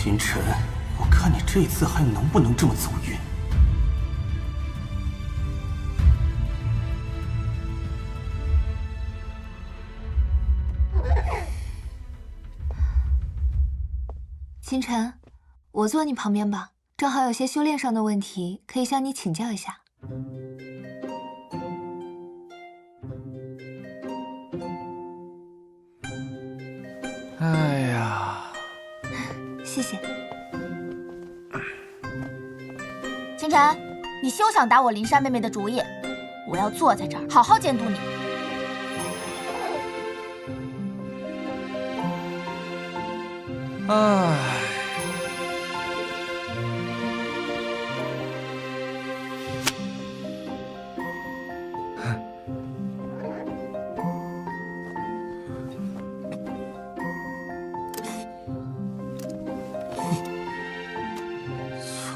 秦晨，我看你这次还能不能这么走运？秦晨，我坐你旁边吧，正好有些修炼上的问题，可以向你请教一下。哎呀，谢谢。秦晨，你休想打我林珊妹妹的主意，我要坐在这儿好好监督你。唉。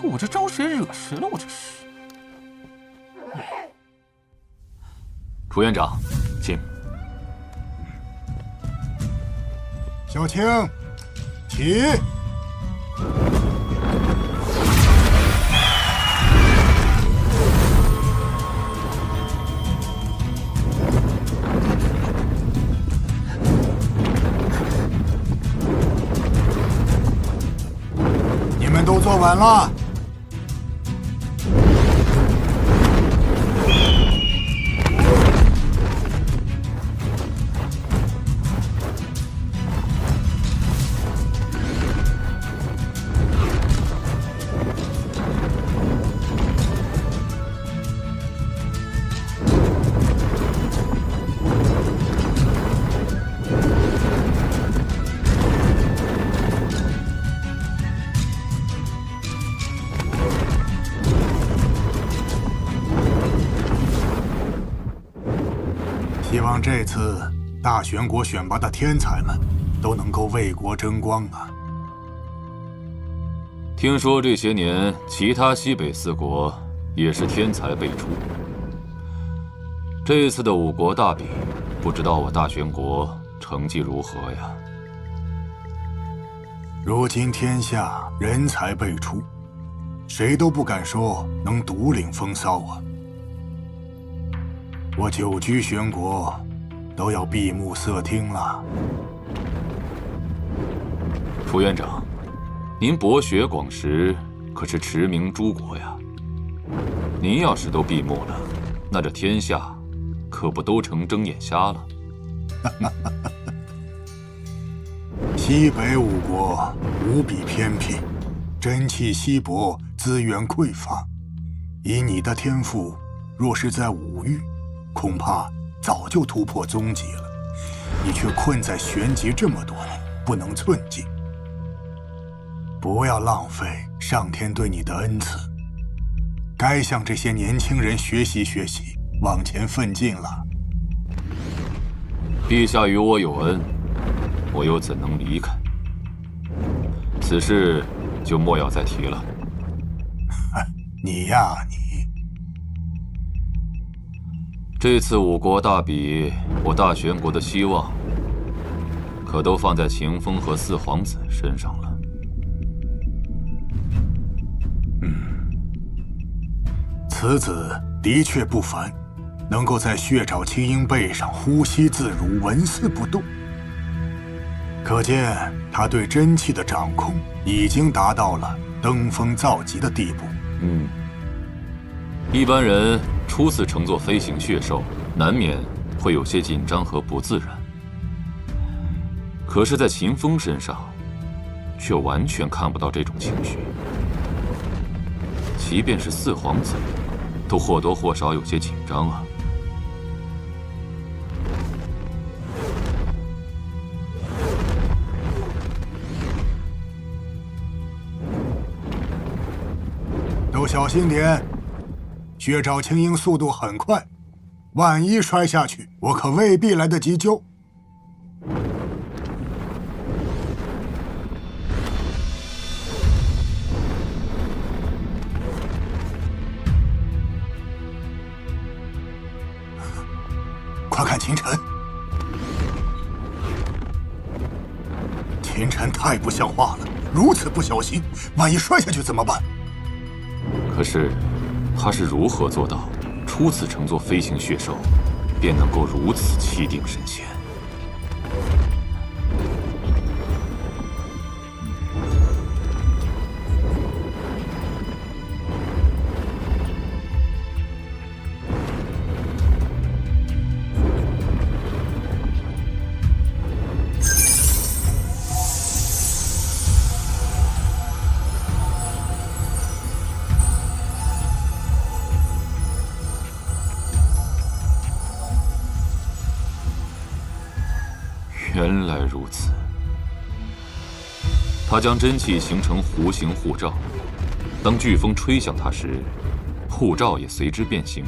我这招谁惹谁了？我这是。楚院长，请。小青，起。你们都坐稳了。 希望这次大玄国选拔的天才们都能够为国争光啊！听说这些年其他西北四国也是天才辈出，这次的五国大比，不知道我大玄国成绩如何呀？如今天下人才辈出，谁都不敢说能独领风骚啊！ 我久居玄国，都要闭目塞听了。楚院长，您博学广识，可是驰名诸国呀。您要是都闭目了，那这天下可不都成睁眼瞎了？西北五国无比偏僻，真气稀薄，资源匮乏。以你的天赋，若是在五域， 恐怕早就突破宗级了，你却困在玄级这么多年，不能寸进。不要浪费上天对你的恩赐，该向这些年轻人学习学习，往前奋进了。陛下与我有恩，我又怎能离开？此事就莫要再提了。你呀，你。 这次五国大比，我大玄国的希望可都放在秦风和四皇子身上了。此子的确不凡，能够在血爪青鹰背上呼吸自如，纹丝不动。可见他对真气的掌控已经达到了登峰造极的地步。一般人 初次乘坐飞行血兽，难免会有些紧张和不自然。可是，在秦风身上，却完全看不到这种情绪。即便是四皇子，都或多或少有些紧张啊。都小心点。 血爪青鹰速度很快，万一摔下去，我可未必来得及救。快看秦晨，秦晨太不像话了，如此不小心，万一摔下去怎么办？可是，他是如何做到初次乘坐飞行血兽，便能够如此气定神闲？原来如此，他将真气形成弧形护罩，当飓风吹向他时，护罩也随之变形，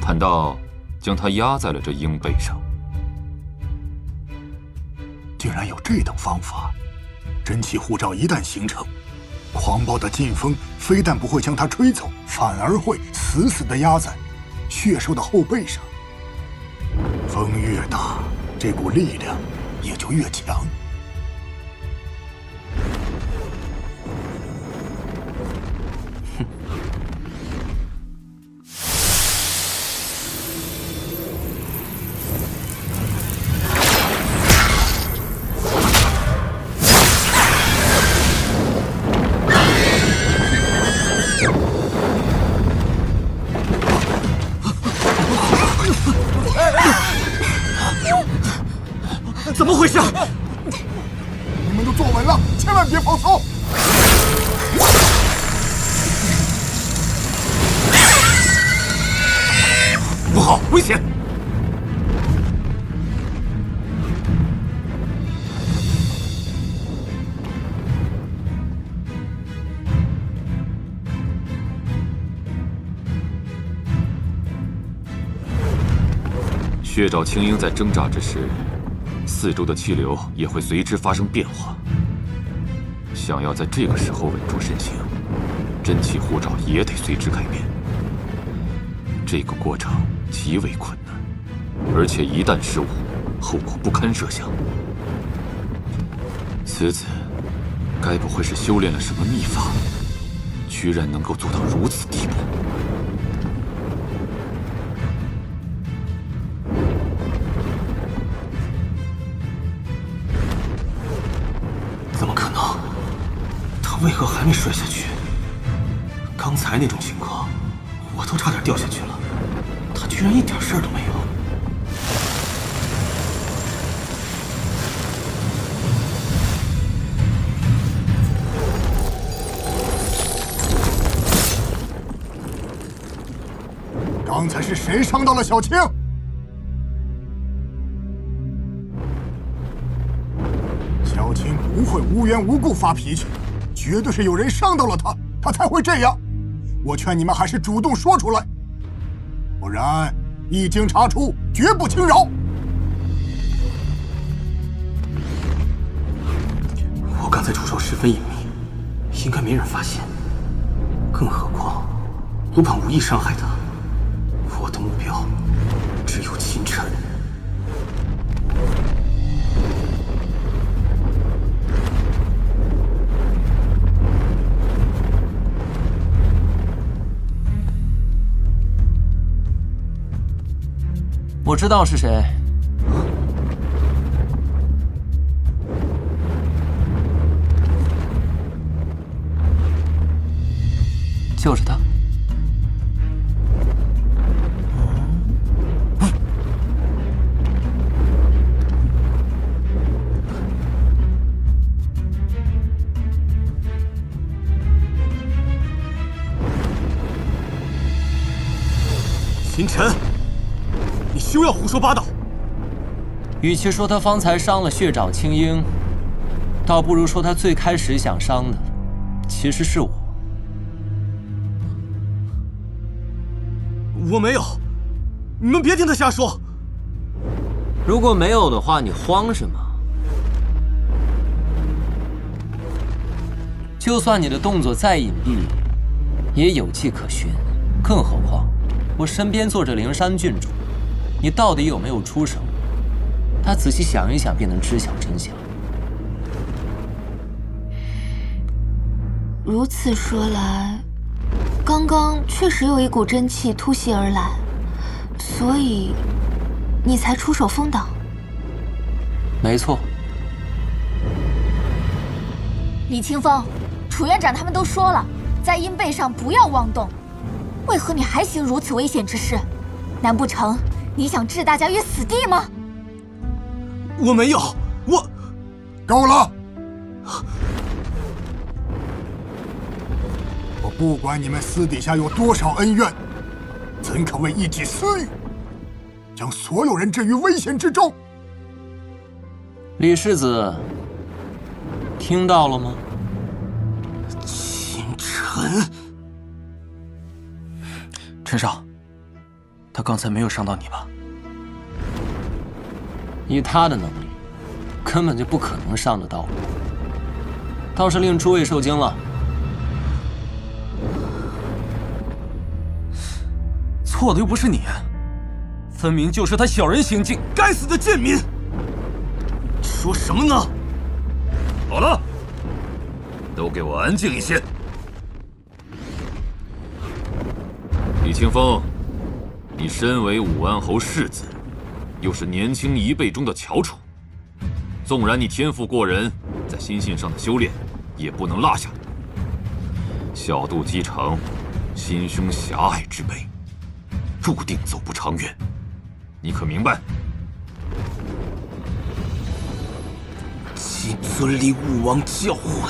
坦道将他压在了这鹰背上。竟然有这等方法！真气护罩一旦形成，狂暴的劲风非但不会将它吹走，反而会死死地压在血兽的后背上。风越大，这股力量也就越强。怎么回事？你们都坐稳了，千万别跑错！不好，危险！血爪青鹰在挣扎之时，四周的气流也会随之发生变化。想要在这个时候稳住身形，真气护罩也得随之改变。这个过程极为困难，而且一旦失误，后果不堪设想。此子该不会是修炼了什么秘法，居然能够做到如此地步？怎么可能？他为何还没摔下去？刚才那种情况，我都差点掉下去了，他居然一点事儿都没有。刚才是谁伤到了小青？小青不会无缘无故发脾气，绝对是有人伤到了她，她才会这样。我劝你们还是主动说出来，不然一经查出，绝不轻饶。我刚才出手十分隐秘，应该没人发现。更何况，我本无意伤害他，我的目标只有秦晨。我知道是谁。就是他。秦晨，你休要胡说八道！与其说他方才伤了血爪青鹰，倒不如说他最开始想伤的，其实是我。我没有，你们别听他瞎说。如果没有的话，你慌什么？就算你的动作再隐蔽，也有迹可循。更何况，我身边坐着灵山郡主，你到底有没有出手？他仔细想一想，便能知晓真相。如此说来，刚刚确实有一股真气突袭而来，所以你才出手封挡。没错。李清风，楚院长他们都说了，在鹰背上不要妄动，为何你还行如此危险之事？难不成你想置大家于死地吗？我没有，我够了！我不管你们私底下有多少恩怨，怎可为一己私欲，将所有人置于危险之中？李世子，听到了吗？秦晨，陈少，他刚才没有伤到你吧？以他的能力，根本就不可能伤得到我。倒是令诸位受惊了。错的又不是你，分明就是他小人行径！该死的贱民！说什么呢？好了，都给我安静一些。李清风，你身为武安侯世子，又是年轻一辈中的翘楚，纵然你天赋过人，在心性上的修炼也不能落下。小肚鸡肠，心胸狭隘之辈，注定走不长远。你可明白？谨遵离武王教诲。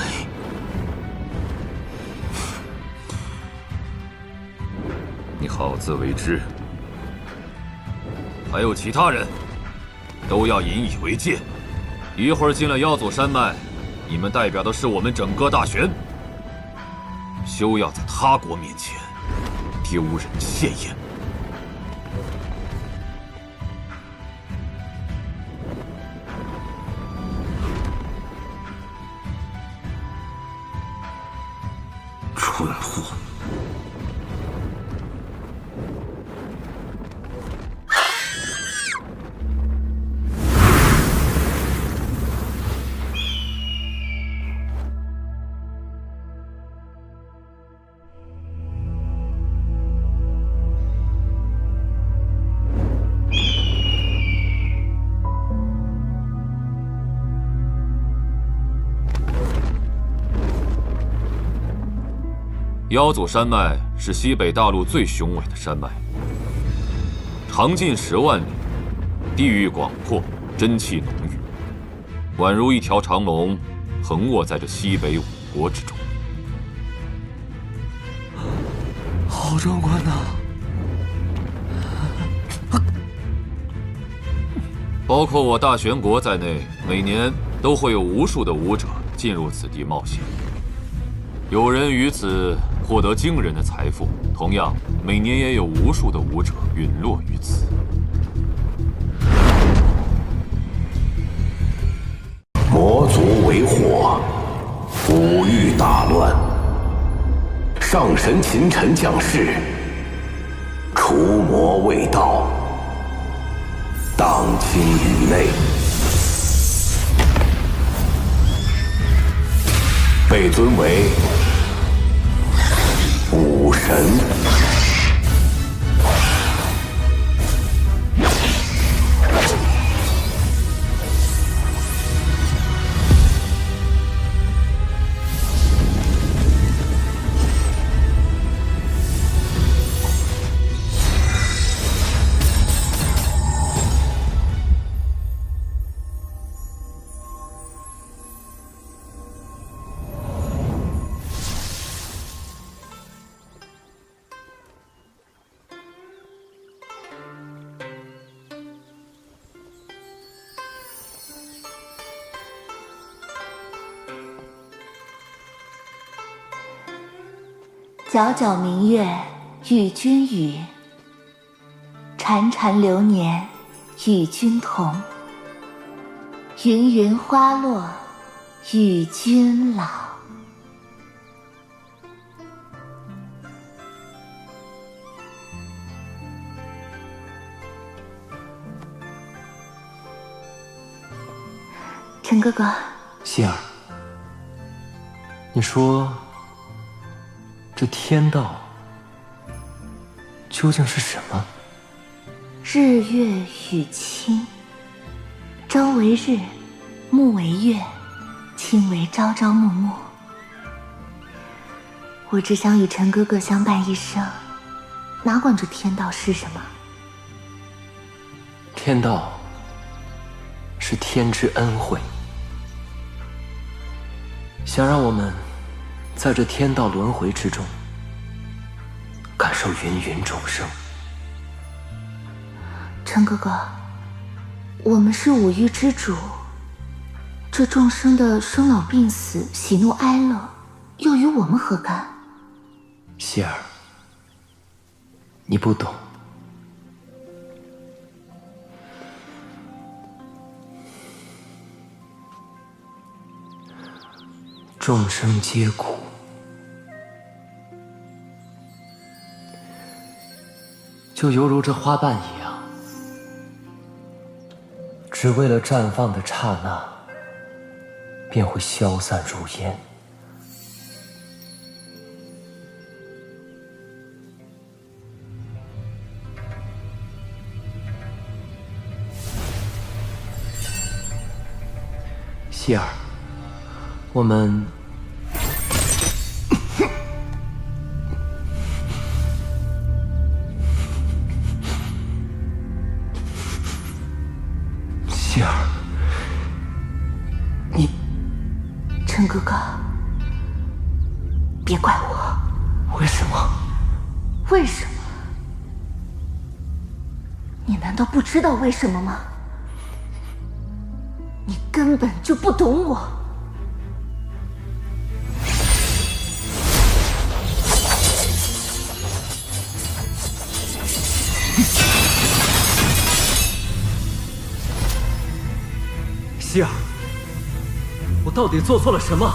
你好自为之。还有其他人，都要引以为戒。一会儿进了妖祖山脉，你们代表的是我们整个大玄，休要在他国面前丢人现眼。蠢货！妖祖山脉是西北大陆最雄伟的山脉，长近10万里，地域广阔，真气浓郁，宛如一条长龙，横卧在这西北5国之中。好壮观呐！包括我大玄国在内，每年都会有无数的武者进入此地冒险，有人于此获得惊人的财富，同样每年也有无数的武者陨落于此。魔族为祸，五域大乱。上神秦晨降世，除魔卫道，荡清宇内，被尊为武神。皎皎明月与君语，潺潺流年与君同。芸芸花落与君老。陈哥哥，希儿，你说这天道究竟是什么？日月与清，朝为日，暮为月，清为朝朝暮暮。我只想与陈哥哥相伴一生，哪管这天道是什么？天道是天之恩惠，想让我们在这天道轮回之中，感受芸芸众生。陈哥哥，我们是五欲之主，这众生的生老病死、喜怒哀乐，又与我们何干？希儿，你不懂。众生皆苦，就犹如这花瓣一样，只为了绽放的刹那，便会消散如烟。希儿，我们希儿，你陈哥哥，别怪我。为什么？为什么？你难道不知道为什么吗？你根本就不懂我。希儿，我到底做错了什么？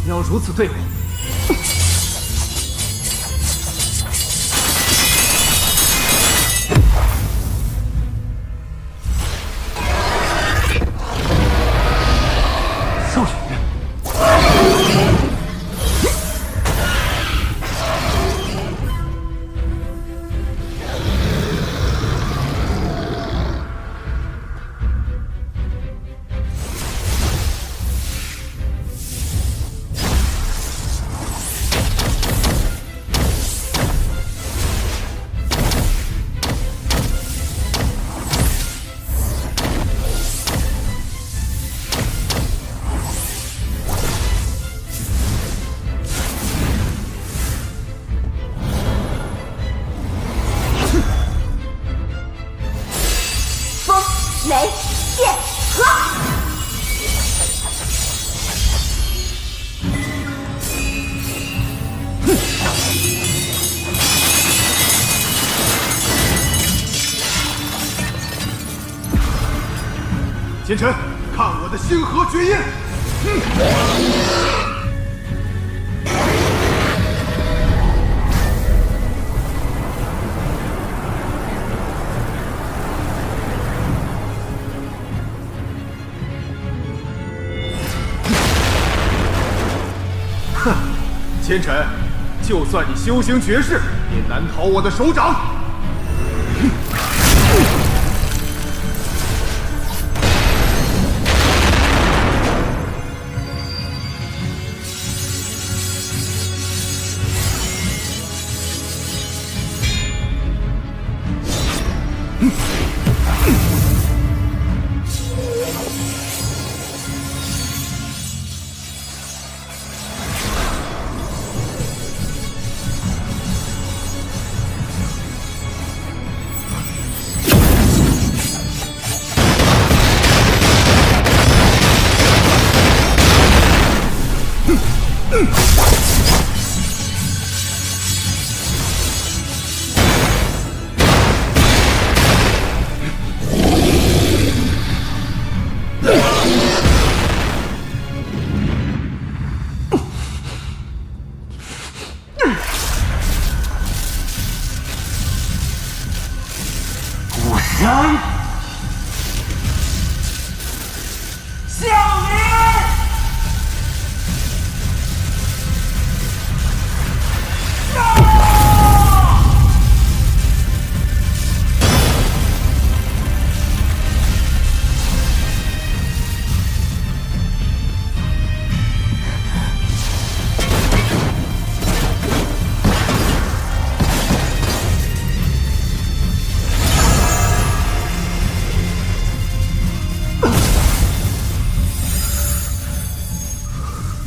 你要如此对我？少羽，雷电河。奸臣，看我的星河绝印！哼，奸臣，就算你修行绝世，也难逃我的手掌。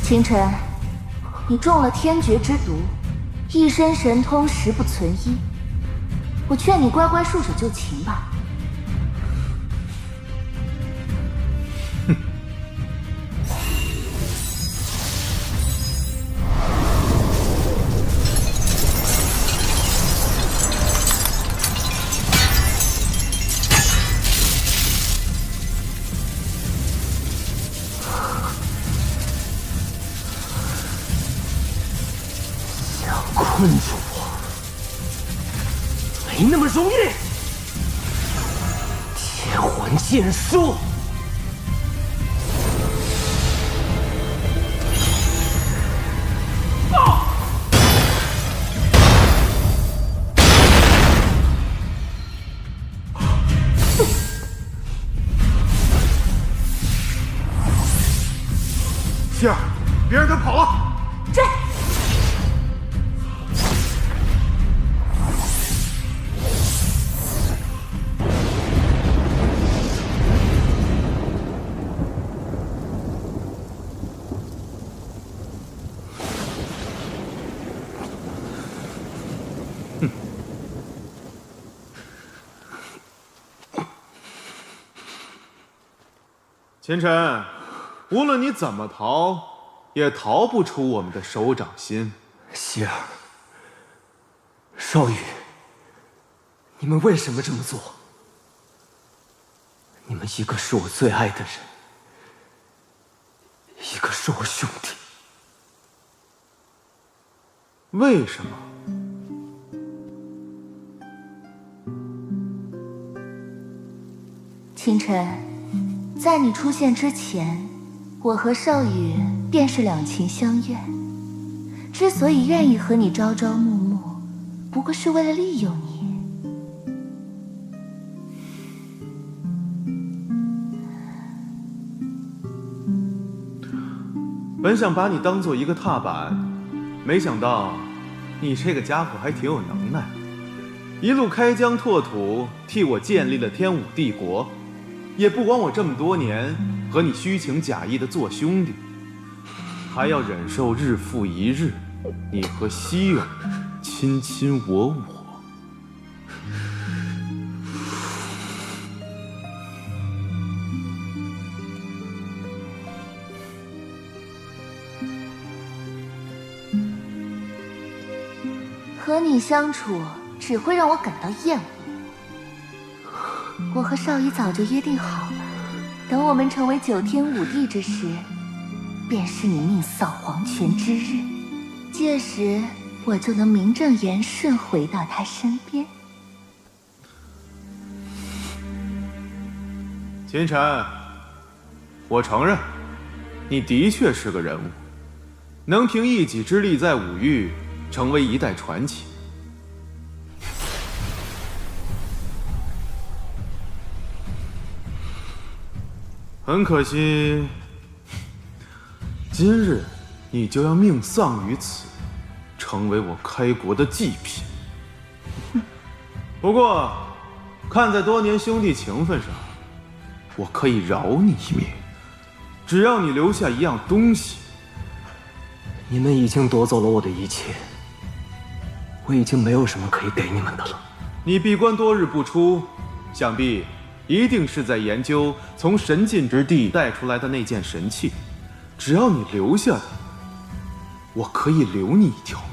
清晨，你中了天绝之毒，一身神通十不存一。我劝你乖乖束手就擒吧。困住我，没那么容易！天魂剑术，希儿，别让他跑了！追！秦晨，无论你怎么逃，也逃不出我们的手掌心。希儿，少羽，你们为什么这么做？你们一个是我最爱的人，一个是我兄弟。为什么？清晨，在你出现之前，我和少羽便是两情相悦。之所以愿意和你朝朝暮暮，不过是为了利用你。本想把你当做一个踏板，没想到你这个家伙还挺有能耐，一路开疆拓土，替我建立了天武帝国，也不管我这么多年和你虚情假意的做兄弟，还要忍受日复一日你和希儿卿卿我我。和你相处只会让我感到厌恶。我和少羽早就约定好了，等我们成为9天5地之时，便是你命丧黄泉之日。届时我就能名正言顺回到他身边。秦晨，我承认，你的确是个人物，能凭一己之力在五域成为一代传奇。很可惜，今日你就要命丧于此，成为我开国的祭品。不过，看在多年兄弟情分上，我可以饶你一命，只要你留下一样东西。你们已经夺走了我的一切，我已经没有什么可以给你们的了。你闭关多日不出，想必一定是在研究从神禁之地带出来的那件神器。只要你留下的，我可以留你一条命。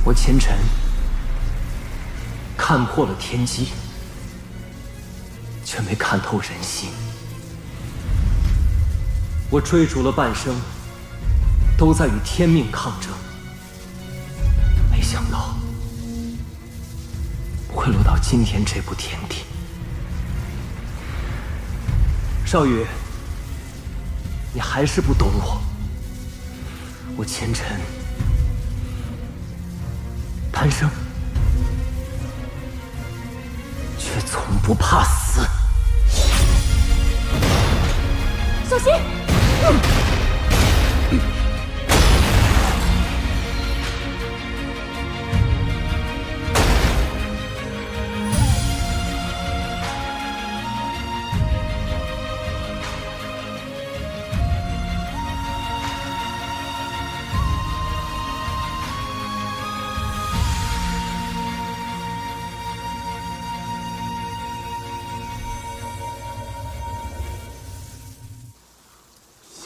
我前尘看破了天机，却没看透人心。我追逐了半生，都在与天命抗争，没想到会落到今天这步田地。少羽，你还是不懂我。我前尘贪生，却从不怕死。小心！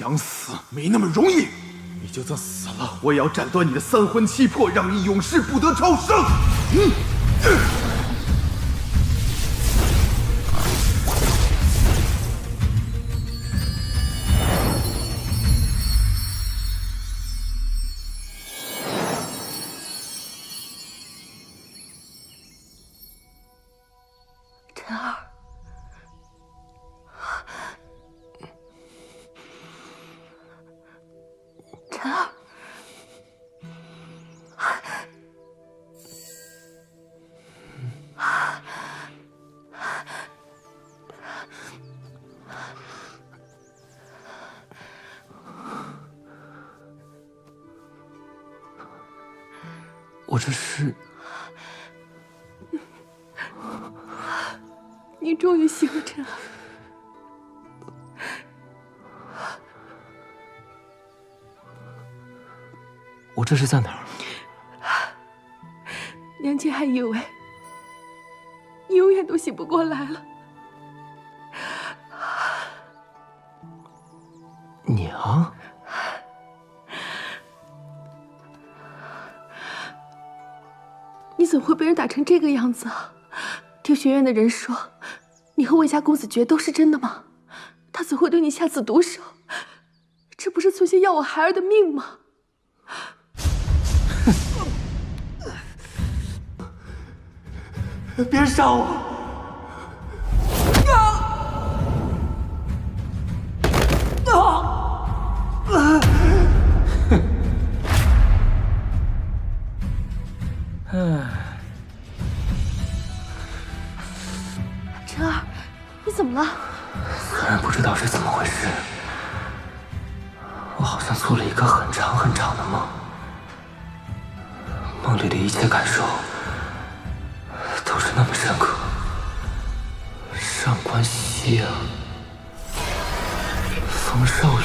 想死没那么容易。你就算死了，我也要斩断你的三魂七魄，让你永世不得超生。陈儿，陈儿，我这是……你终于醒了，陈儿。我这是在哪儿？娘亲还以为你永远都醒不过来了。娘，你怎么会被人打成这个样子啊？听学院的人说，你和魏家公子诀都是真的吗？他怎会对你下此毒手？这不是存心要我孩儿的命吗？别杀我！陈儿，你怎么了？虽然不知道是怎么回事，我好像做了一个很长很长的梦，梦里的一切感受都是那么深刻。上官希啊，冯少宇，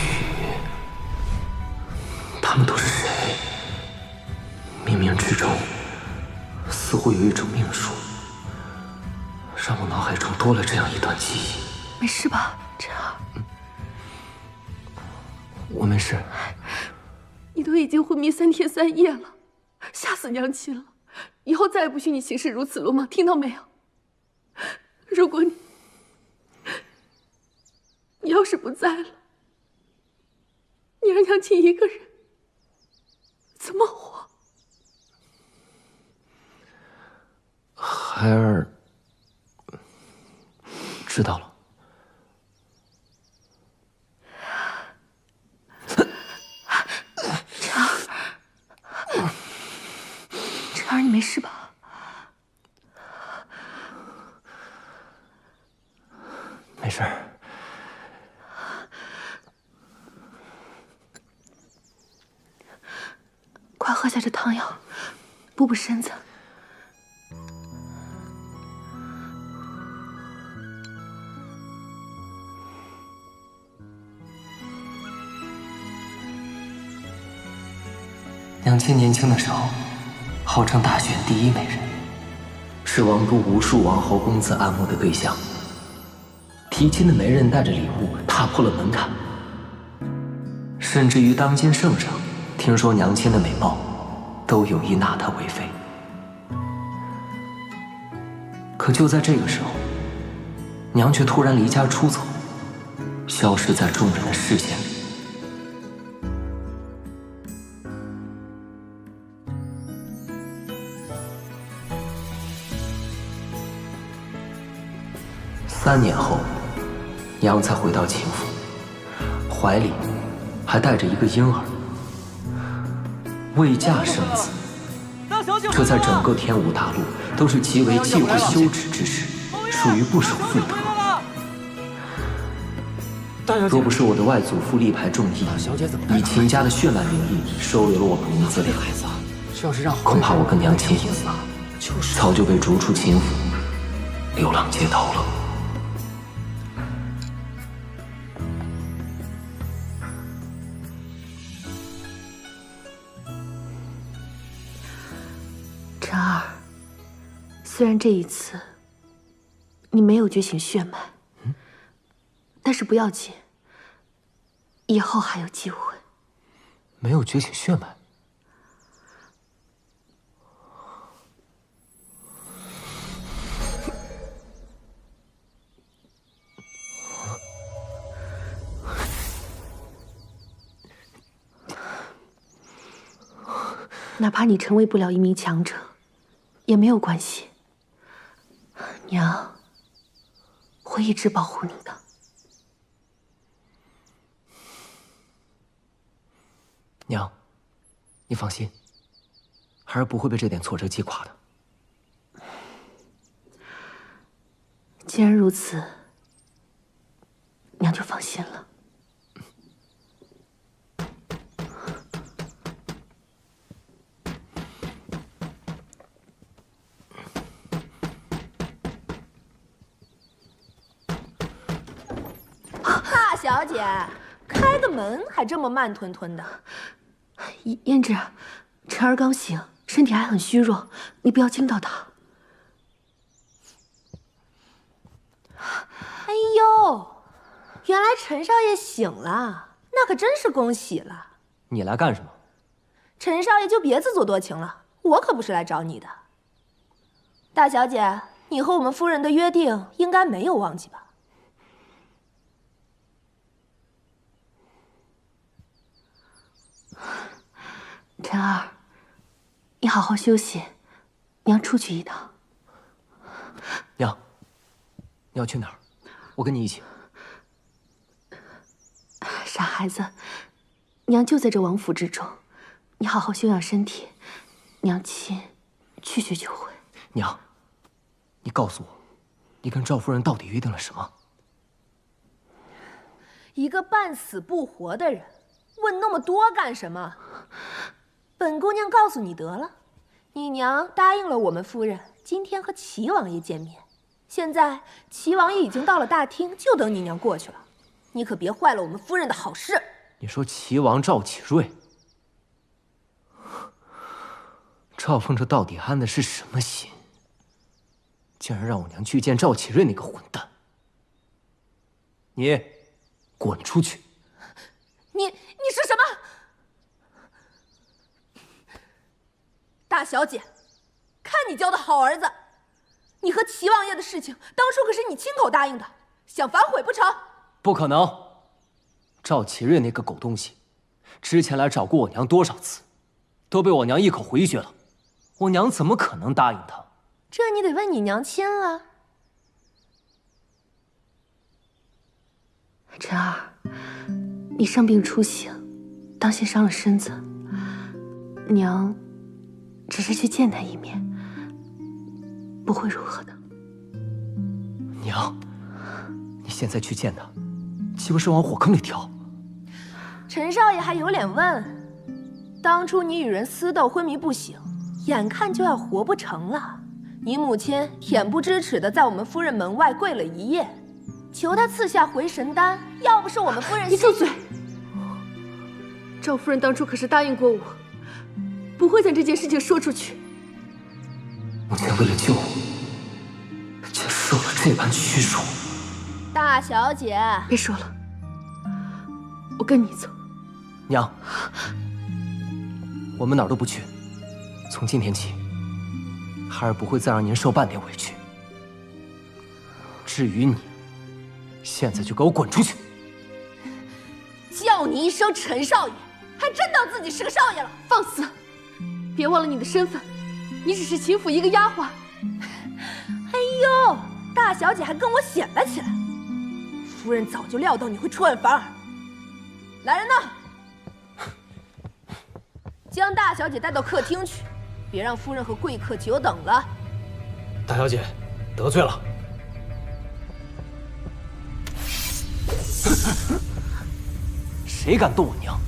他们都是谁？冥冥之中，似乎有一种命数，让我脑海中多了这样一段记忆。没事吧，陈儿？我没事。你都已经昏迷3天3夜了，吓死娘亲了。以后再也不许你行事如此鲁莽，听到没有？如果你要是不在了，你让娘亲一个人怎么活？孩儿知道了。陈儿，你没事吧？没事儿。快喝下这汤药，补补身子。娘亲年轻的时候，号称大选第一美人，是王都无数王侯公子爱慕的对象。提亲的媒人带着礼物踏破了门槛，甚至于当今圣上听说娘亲的美貌，都有意纳她为妃。可就在这个时候，娘却突然离家出走，消失在众人的视线里。3年后，娘才回到秦府，怀里还带着一个婴儿。未嫁生子，这在整个天武大陆都是极为忌讳羞耻之事，属于不守妇德。若不是我的外祖父力排众议，以秦家的血脉名义收留了我们母子俩，恐怕我跟娘亲早就被逐出秦府，流浪街头了。陈儿，虽然这一次你没有觉醒血脉，但是不要紧，以后还有机会。没有觉醒血脉。哪怕你成为不了一名强者，也没有关系。娘会一直保护你的。娘，你放心，孩儿不会被这点挫折击垮的。既然如此，娘就放心了。大小姐，开个门还这么慢吞吞的。胭脂，晨儿刚醒，身体还很虚弱，你不要惊到她。哎呦，原来陈少爷醒了，那可真是恭喜了。你来干什么？陈少爷就别自作多情了，我可不是来找你的。大小姐，你和我们夫人的约定应该没有忘记吧？晨儿，你好好休息，娘出去一趟。娘，你要去哪儿？我跟你一起。傻孩子，娘就在这王府之中，你好好休养身体，娘亲去去就回。娘，你告诉我，你跟赵夫人到底约定了什么？一个半死不活的人，问那么多干什么？本姑娘告诉你得了，你娘答应了我们夫人今天和齐王爷见面，现在齐王爷已经到了大厅，就等你娘过去了。你可别坏了我们夫人的好事。你说齐王赵启瑞，赵凤这到底安的是什么心？竟然让我娘去见赵启瑞那个混蛋！你滚出去！你说什么？大小姐，看你教的好儿子！你和齐王爷的事情，当初可是你亲口答应的，想反悔不成？不可能！赵启瑞那个狗东西，之前来找过我娘多少次，都被我娘一口回绝了。我娘怎么可能答应他？这你得问你娘亲了。晨儿，你伤病初醒，当心伤了身子。娘只是去见他一面，不会如何的。娘，你现在去见他，岂不是往火坑里跳？陈少爷还有脸问？当初你与人私斗昏迷不醒，眼看就要活不成了，你母亲恬不知耻的在我们夫人门外跪了一夜，求他赐下回神丹。要不是我们夫人……你住嘴！赵夫人当初可是答应过我，不会将这件事情说出去。母亲为了救我，竟受了这般屈辱。大小姐，别说了，我跟你走。娘，我们哪儿都不去。从今天起，孩儿不会再让您受半点委屈。至于你，现在就给我滚出去！叫你一声陈少爷，还真当自己是个少爷了？放肆！别忘了你的身份，你只是秦府一个丫鬟。哎呦，大小姐还跟我显摆起来。夫人早就料到你会出尔反尔。来人呐，将大小姐带到客厅去，别让夫人和贵客久等了。大小姐，得罪了。谁敢动我娘？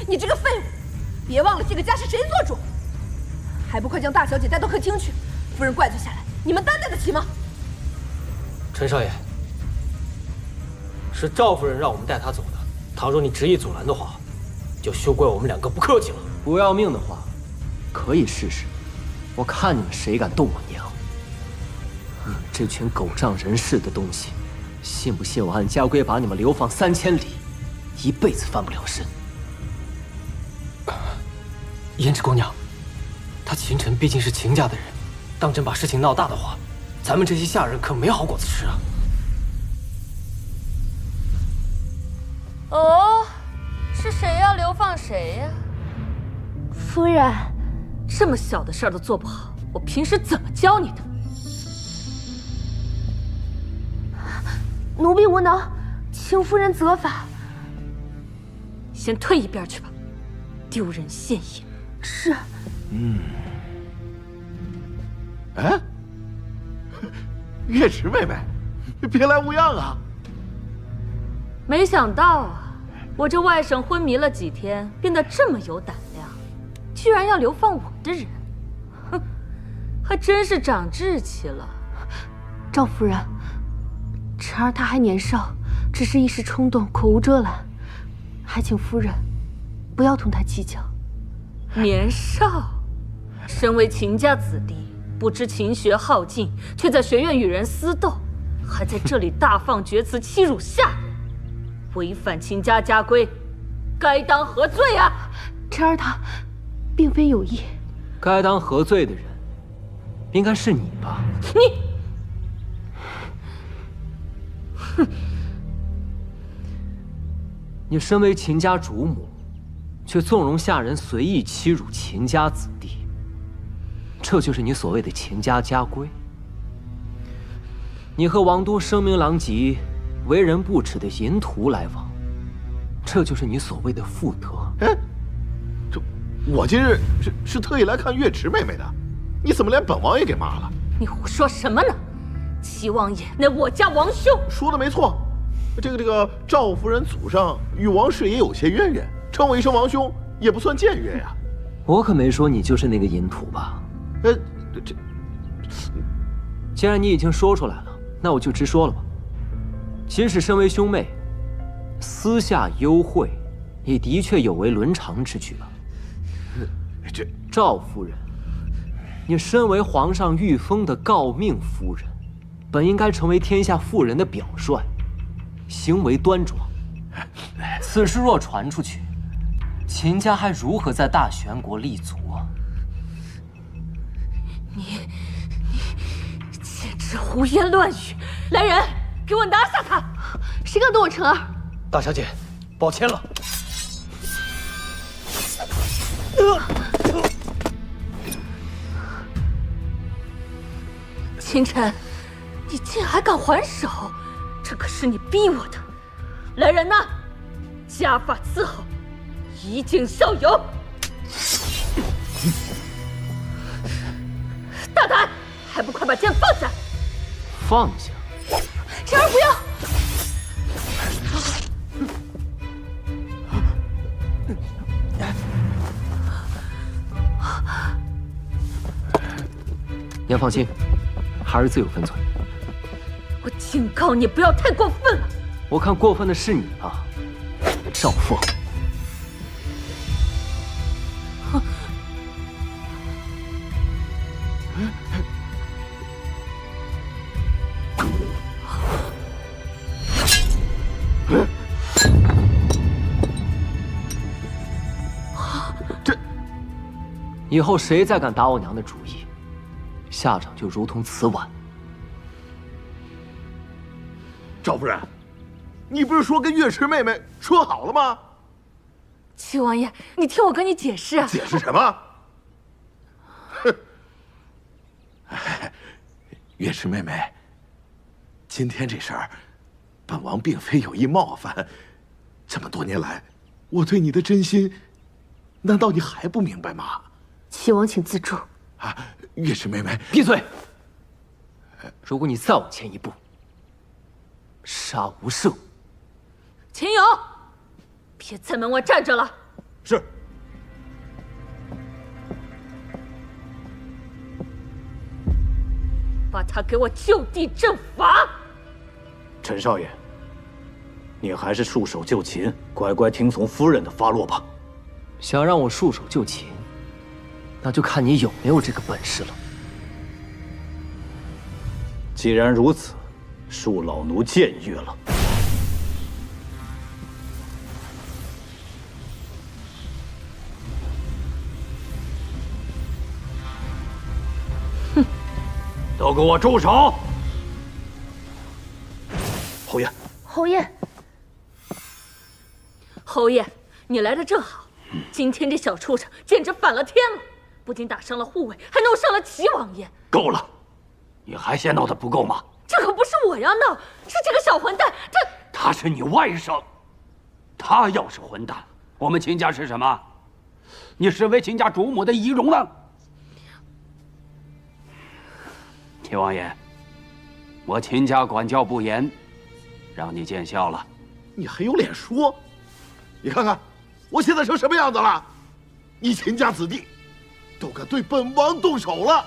你这个废物！别忘了这个家是谁做主，还不快将大小姐带到客厅去！夫人怪罪下来，你们担待得起吗？陈少爷，是赵夫人让我们带她走的。倘若你执意阻拦的话，就休怪我们两个不客气了。不要命的话，可以试试，我看你们谁敢动我娘！你们这群狗仗人势的东西，信不信我按家规把你们流放3000里？一辈子翻不了身。胭脂姑娘，他秦晨毕竟是秦家的人，当真把事情闹大的话，咱们这些下人可没好果子吃啊。哦，是谁要流放谁呀？夫人，这么小的事儿都做不好，我平时怎么教你的？奴婢无能，请夫人责罚。先退一边去吧，丢人现眼。是。哎，月池妹妹，别来无恙啊！没想到啊，我这外甥昏迷了几天，变得这么有胆量，居然要流放我的人，哼，还真是长志气了。赵夫人，晨儿她还年少，只是一时冲动，口无遮拦，还请夫人不要同她计较。年少，身为秦家子弟，不知勤学好进，却在学院与人私斗，还在这里大放厥词，欺辱下人，违反秦家家规，该当何罪啊？晨儿她并非有意，该当何罪的人，应该是你吧？你身为秦家主母，却纵容下人随意欺辱秦家子弟，这就是你所谓的秦家家规。你和王都声名狼藉、为人不齿的淫徒来往，这就是你所谓的妇德。哎，我今日是特意来看月池妹妹的，你怎么连本王爷给骂了？你胡说什么呢？齐王爷乃我家王兄。说的没错，这个赵夫人祖上与王氏也有些渊源，称我一声王兄也不算僭越呀。我可没说你就是那个淫徒吧？既然你已经说出来了，那我就直说了吧。即使身为兄妹，私下幽会，也的确有违伦常之举吧？赵夫人，你身为皇上御封的诰命夫人，本应该成为天下妇人的表率，行为端庄。此事若传出去，秦家还如何在大玄国立足啊？你简直胡言乱语！来人，给我拿下他！谁敢动我晨儿？大小姐，抱歉了。秦晨，你竟还敢还手，这可是你逼我的！来人呐，家法伺候，以儆效尤！大胆，还不快把剑放下！放下！晨儿不要！你要放心，孩儿自有分寸。我警告你，不要太过分了。我看过分的是你吧，赵凤。以后谁再敢打我娘的主意，下场就如同此晚。赵夫人，你不是说跟月池妹妹说好了吗？齐王爷，你听我跟你解释啊！解释什么？哼！月池妹妹，今天这事儿，本王并非有意冒犯。这么多年来，我对你的真心，难道你还不明白吗？齐王，请自重。啊，月池妹妹，闭嘴！如果你再往前一步，杀无赦。秦勇，别在门外站着了。是。把他给我就地正法。陈少爷，你还是束手就擒，乖乖听从夫人的发落吧。想让我束手就擒，那就看你有没有这个本事了。既然如此，恕老奴僭越了。都给我住手！侯爷，侯爷，侯爷，你来的正好。今天这小畜生简直反了天了，不仅打伤了护卫，还弄伤了齐王爷。够了，你还嫌闹得不够吗？这可不是我要闹，是这个小混蛋，他是你外甥，他要是混蛋，我们秦家是什么？你身为秦家主母的仪容呢？秦王爷，我秦家管教不严，让你见笑了。你还有脸说？你看看，我现在成什么样子了？你秦家子弟都敢对本王动手了！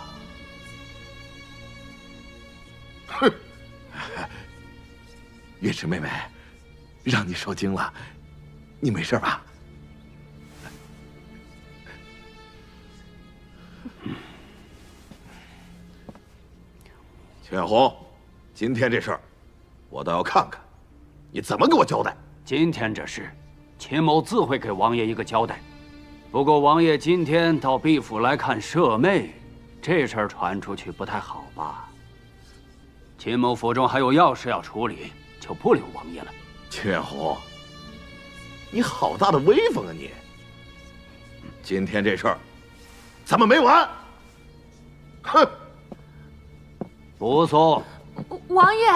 哼！月池妹妹，让你受惊了，你没事吧？秦远红，今天这事儿，我倒要看看，你怎么给我交代。今天这事，秦某自会给王爷一个交代。不过王爷今天到毕府来看舍妹，这事儿传出去不太好吧？秦某府中还有要事要处理，就不留王爷了。秦远红，你好大的威风啊你！今天这事儿，咱们没完！哼！不送。王爷，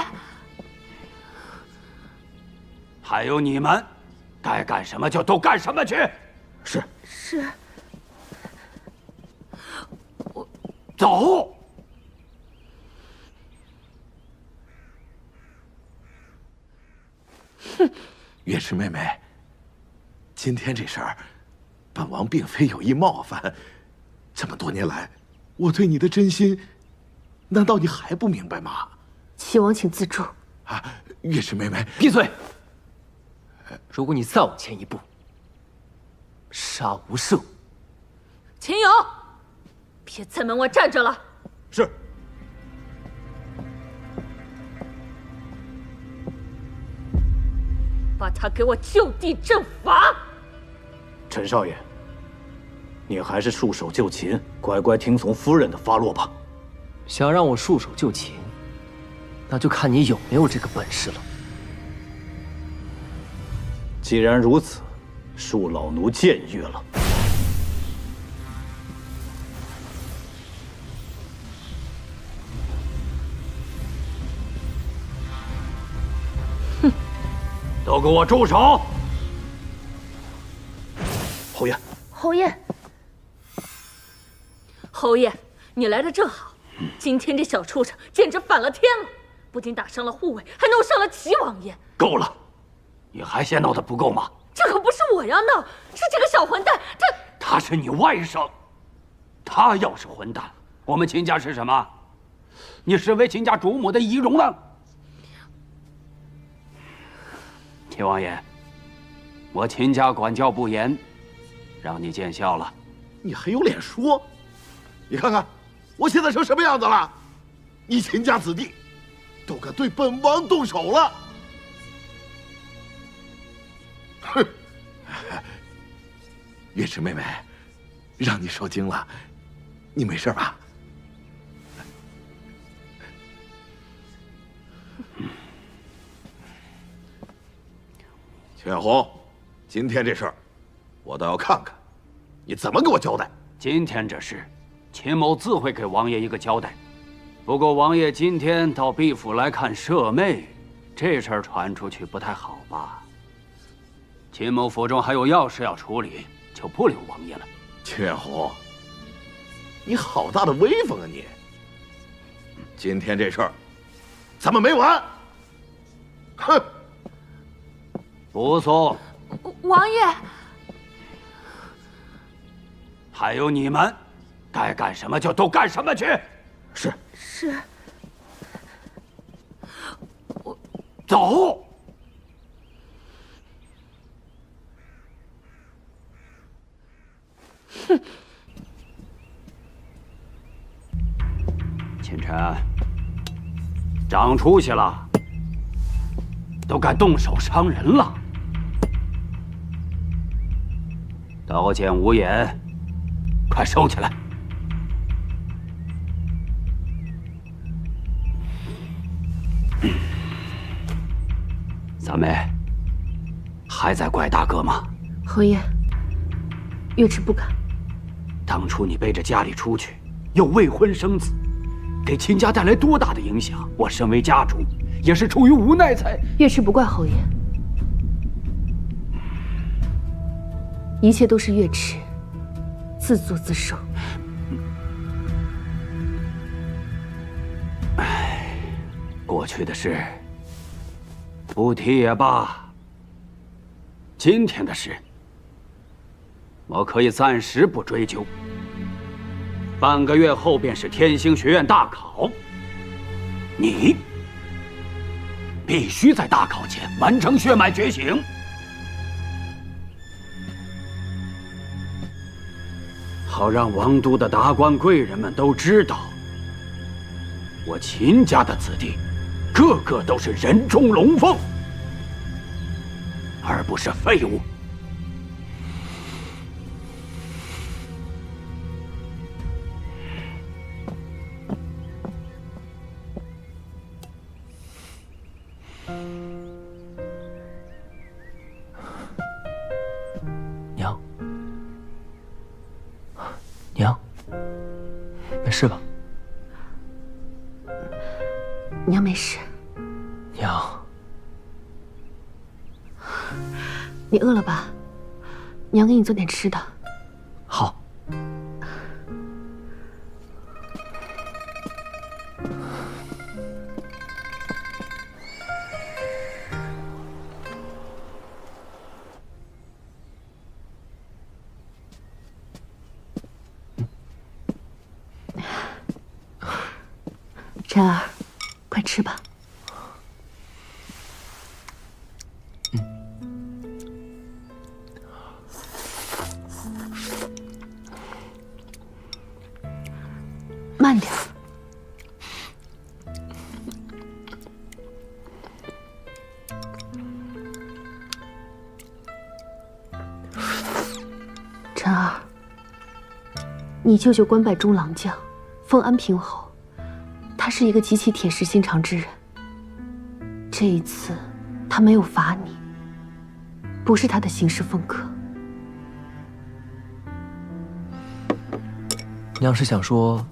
还有你们，该干什么就都干什么去。是。是。我走。哼，月池妹妹，今天这事儿，本王并非有意冒犯。这么多年来，我对你的真心，难道你还不明白吗？齐王，请自重。啊，月池妹妹，闭嘴！如果你再往前一步，杀无赦。秦勇，别在门外站着了。是。把他给我就地正法。陈少爷，你还是束手就擒，乖乖听从夫人的发落吧。想让我束手就擒，那就看你有没有这个本事了。既然如此，恕老奴僭越了。哼！都给我住手！侯爷，侯爷，侯爷，你来的正好。今天这小畜生简直反了天了，不仅打伤了护卫，还弄伤了齐王爷。够了，你还嫌闹得不够吗？这可不是我要闹，是这个小混蛋，他是你外甥，他要是混蛋，我们秦家是什么？你身为秦家主母的仪容呢？秦王爷，我秦家管教不严，让你见笑了。你还有脸说？你看看，我现在成什么样子了？你秦家子弟都敢对本王动手了！哼！月池妹妹，让你受惊了，你没事吧？秦远红，今天这事儿，我倒要看看，你怎么给我交代。今天这事，秦某自会给王爷一个交代。不过王爷今天到毕府来看舍妹，这事儿传出去不太好吧？秦某府中还有要事要处理，就不留王爷了。秦远红，你好大的威风啊你！今天这事儿，咱们没完！哼！不送。王爷，还有你们，该干什么就都干什么去。是。是。我走。哼！秦晨，长出息了，都敢动手伤人了。刀剑无眼，快收起来！三妹，还在怪大哥吗？侯爷，月池不敢。当初你背着家里出去，又未婚生子，给秦家带来多大的影响？我身为家主，也是出于无奈才……月池不怪侯爷，一切都是月池自作自受。唉，过去的事不提也罢。今天的事，我可以暂时不追究。半个月后便是天星学院大考，你必须在大考前完成血脉觉醒。好让王都的达官贵人们都知道，我秦家的子弟个个都是人中龙凤，而不是废物。娘，娘，没事吧？娘没事。娘，你饿了吧？娘给你做点吃的。好。婵儿，快吃吧。慢点。婵儿，你舅舅官拜中郎将，封安平侯。他是一个极其铁石心肠之人。这一次，他没有罚你，不是他的行事风格。娘是想说，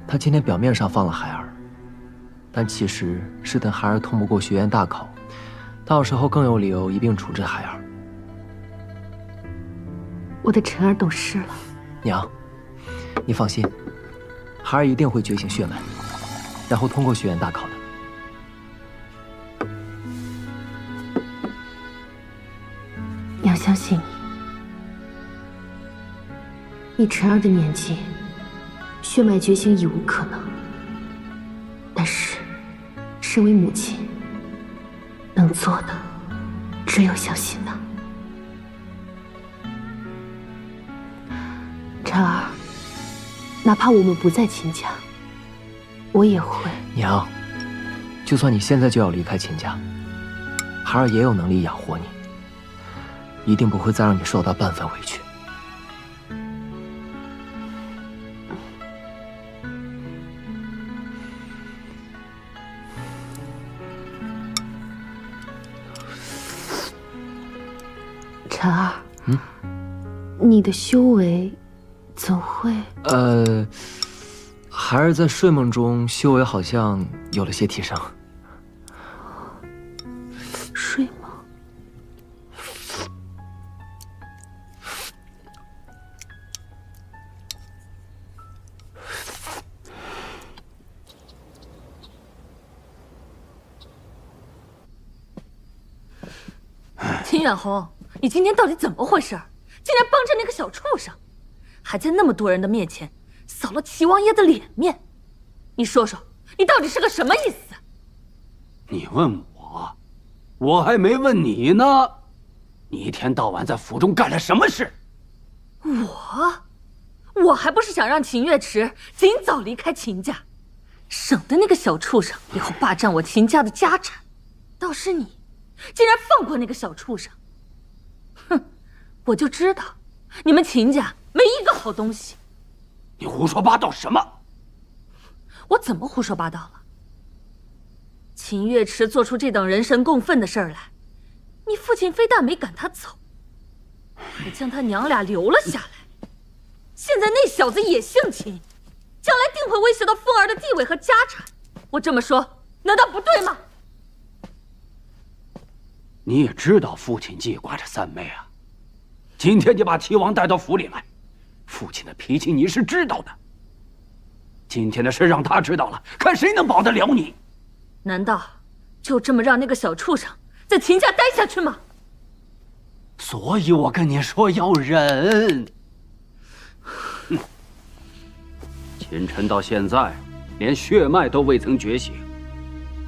他今天表面上放了孩儿，但其实是等孩儿通不过学院大考，到时候更有理由一并处置孩儿。我的婵儿懂事了。娘，你放心，孩儿一定会觉醒血脉，然后通过学院大考的。娘相信你。以婵儿的年纪，血脉觉醒已无可能。但是，身为母亲，能做的只有相信她。婵儿，哪怕我们不在秦家，我也会。娘，就算你现在就要离开秦家，孩儿也有能力养活你，一定不会再让你受到半分委屈。婵儿，你的修为怎会？孩儿在睡梦中修为好像有了些提升。睡梦？秦远红，你今天到底怎么回事？竟然帮着那个小畜生，还在那么多人的面前扫了齐王爷的脸面。你说说，你到底是个什么意思？你问我，我还没问你呢。你一天到晚在府中干了什么事？我还不是想让秦月池尽早离开秦家，省得那个小畜生以后霸占我秦家的家产。倒是你，竟然放过那个小畜生！哼，我就知道你们秦家没一个好东西。你胡说八道什么？我怎么胡说八道了？秦月池做出这等人神共愤的事儿来，你父亲非但没赶他走，还将他娘俩留了下来。现在那小子也姓秦，将来定会威胁到凤儿的地位和家产。我这么说，难道不对吗？你也知道父亲记挂着三妹啊。今天你把齐王带到府里来，父亲的脾气你是知道的。今天的事让他知道了，看谁能保得了你。难道就这么让那个小畜生在秦家待下去吗？所以我跟你说要忍。秦晨到现在连血脉都未曾觉醒，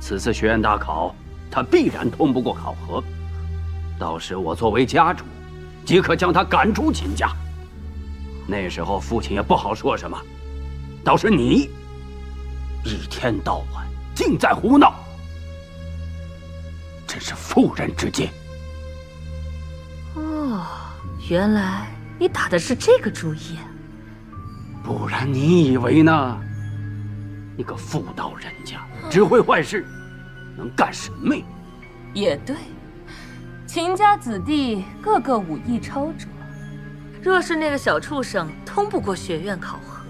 此次学院大考他必然通不过考核，到时我作为家主即可将他赶出秦家，那时候父亲也不好说什么。倒是你一天到晚尽在胡闹，真是妇人之见。哦，原来你打的是这个主意。不然你以为呢？你个妇道人家，只会坏事，能干什么呀？也对，秦家子弟个个武艺超卓，若是那个小畜生通不过学院考核，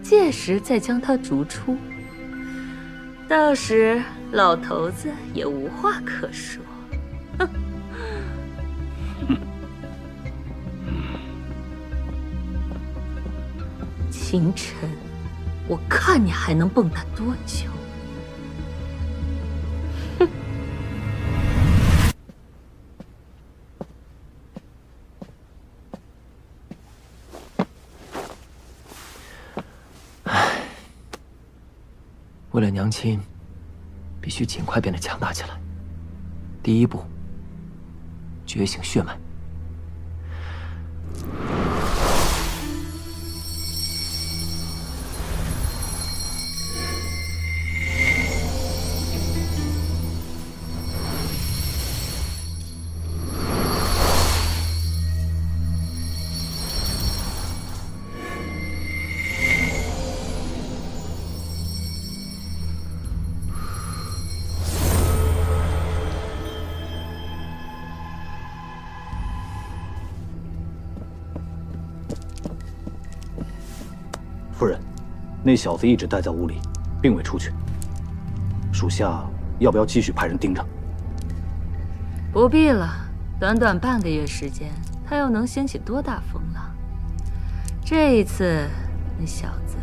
届时再将他逐出，到时老头子也无话可说。哼！秦晨，我看你还能蹦跶多久？哼！为了娘亲，必须尽快变得强大起来。第一步，觉醒血脉。夫人，那小子一直待在屋里，并未出去。属下要不要继续派人盯着？不必了，短短半个月时间，他又能掀起多大风浪？这一次，那小子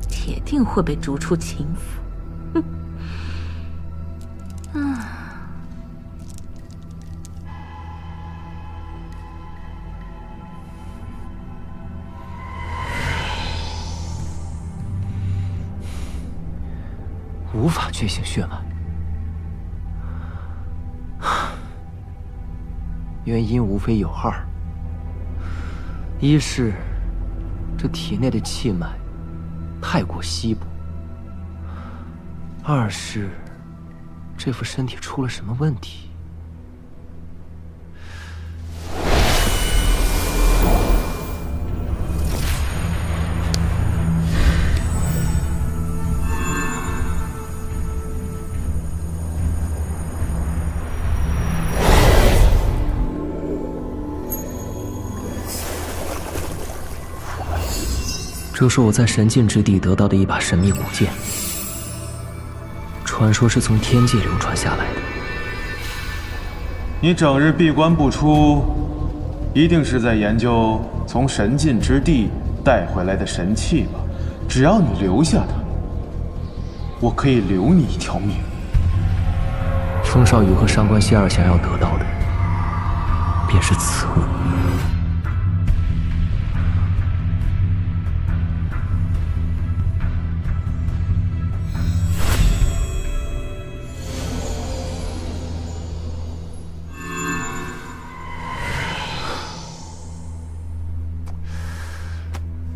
铁定会被逐出秦府。哼！啊！无法觉醒血脉，原因无非有二：一是这体内的气脉太过稀薄；二是这副身体出了什么问题。这是我在神境之地得到的一把神秘古剑，传说是从天界流传下来的。你整日闭关不出，一定是在研究从神境之地带回来的神器吧？只要你留下它，我可以留你一条命。风少羽和上官希儿想要得到的，便是此物。